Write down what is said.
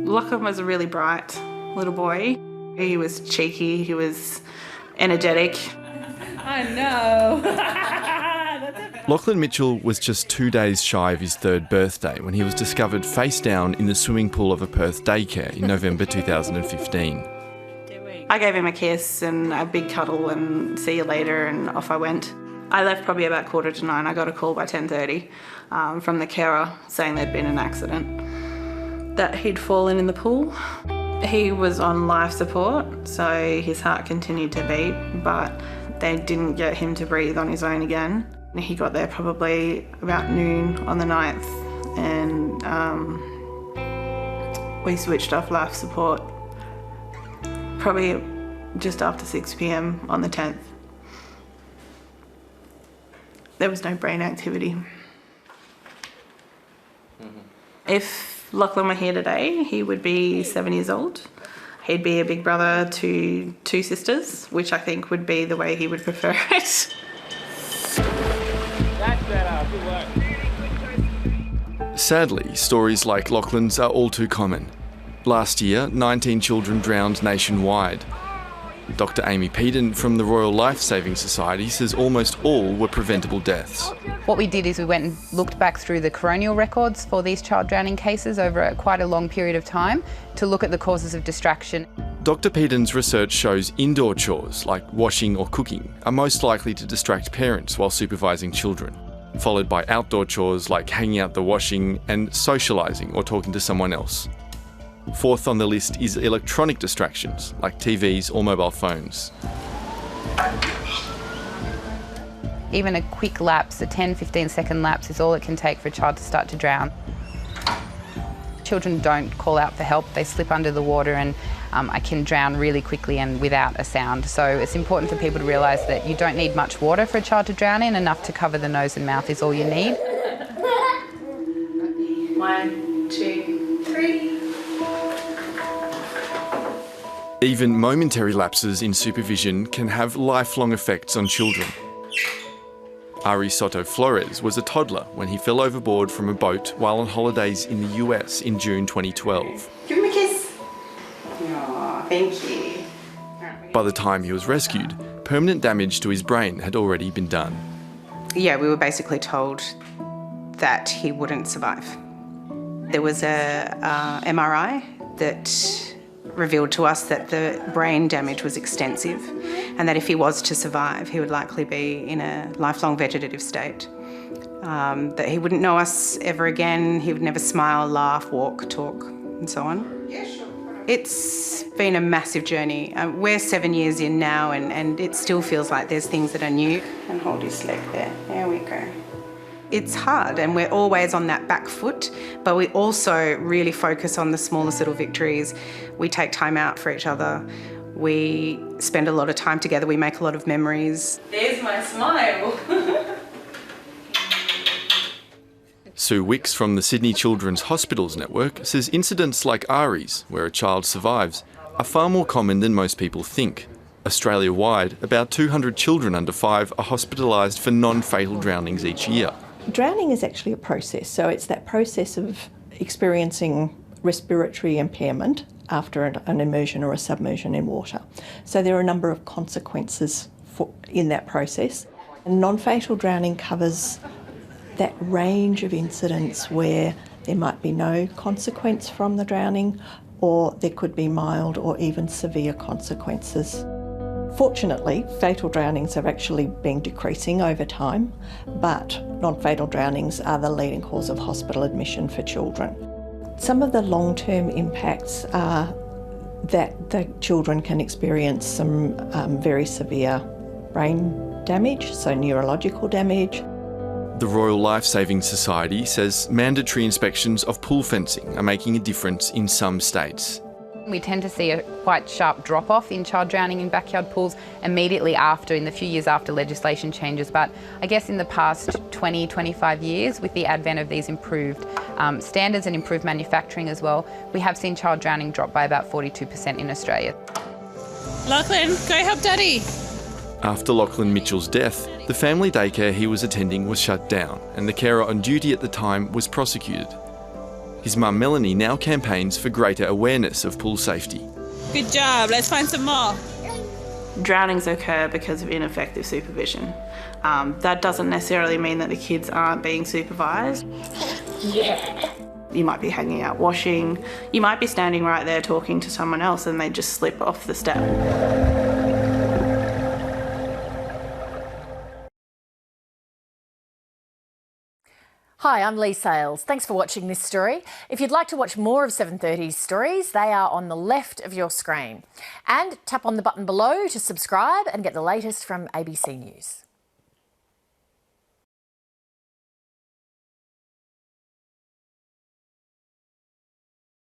Lachlan was a really bright little boy. He was cheeky, he was energetic. I know. Lachlan Mitchell was just 2 days shy of his third birthday when he was discovered face down in the swimming pool of a Perth daycare in November 2015. I gave him a kiss and a big cuddle and see you later, and off I went. I left probably about 9:15. I got a call by 10:30 from the carer saying there'd been an accident, that he'd fallen in the pool. He was on life support, so his heart continued to beat, but they didn't get him to breathe on his own again. He got there probably about noon on the 9th, and we switched off life support probably just after 6 p.m. on the 10th. There was no brain activity. If Lachlan were here today, he would be 7 years old. He'd be a big brother to 2 sisters, which I think would be the way he would prefer it. That's better. Good work. Sadly, stories like Lachlan's are all too common. Last year, 19 children drowned nationwide. Dr. Amy Peden from the Royal Life Saving Society says almost all were preventable deaths. What we did is we went and looked back through the coronial records for these child drowning cases over quite a long period of time to look at the causes of distraction. Dr. Peden's research shows indoor chores, like washing or cooking, are most likely to distract parents while supervising children, followed by outdoor chores like hanging out the washing and socialising or talking to someone else. Fourth on the list is electronic distractions, like TVs or mobile phones. Even a quick lapse, a 10-15 second lapse, is all it can take for a child to start to drown. Children don't call out for help, they slip under the water, and I can drown really quickly and without a sound. So it's important for people to realise that you don't need much water for a child to drown in. Enough to cover the nose and mouth is all you need. 1, 2, 3. Even momentary lapses in supervision can have lifelong effects on children. Sato Flores was a toddler when he fell overboard from a boat while on holidays in the US in June 2012. Give him a kiss. Aw, thank you. By the time he was rescued, permanent damage to his brain had already been done. Yeah, we were basically told that he wouldn't survive. There was a MRI that revealed to us that the brain damage was extensive and that if he was to survive, he would likely be in a lifelong vegetative state. That he wouldn't know us ever again, he would never smile, laugh, walk, talk, and so on. Yeah, sure. It's been a massive journey. We're 7 years in now and it still feels like there's things that are new. And hold his leg there, there we go. It's hard and we're always on that back foot, but we also really focus on the smallest little victories. We take time out for each other. We spend a lot of time together. We make a lot of memories. There's my smile. Sue Wicks from the Sydney Children's Hospitals Network says incidents like Ari's, where a child survives, are far more common than most people think. Australia-wide, about 200 children under 5 are hospitalised for non-fatal drownings each year. Drowning is actually a process, so it's that process of experiencing respiratory impairment after an immersion or a submersion in water. So there are a number of consequences in that process. And non-fatal drowning covers that range of incidents where there might be no consequence from the drowning, or there could be mild or even severe consequences. Fortunately, fatal drownings have actually been decreasing over time, but non-fatal drownings are the leading cause of hospital admission for children. Some of the long-term impacts are that the children can experience some very severe brain damage, so neurological damage. The Royal Life Saving Society says mandatory inspections of pool fencing are making a difference in some states. We tend to see a quite sharp drop-off in child drowning in backyard pools immediately after, in the few years after legislation changes. But I guess in the past 20, 25 years, with the advent of these improved standards and improved manufacturing as well, we have seen child drowning drop by about 42% in Australia. Lachlan, go help Daddy. After Lachlan Mitchell's death, the family daycare he was attending was shut down and the carer on duty at the time was prosecuted. His mum Melanie now campaigns for greater awareness of pool safety. Good job. Let's find some more. Drownings occur because of ineffective supervision. That doesn't necessarily mean that the kids aren't being supervised. You might be hanging out washing, you might be standing right there talking to someone else and they just slip off the step. Hi, I'm Lee Sales. Thanks for watching this story. If you'd like to watch more of 7:30's stories, they are on the left of your screen. And tap on the button below to subscribe and get the latest from ABC News.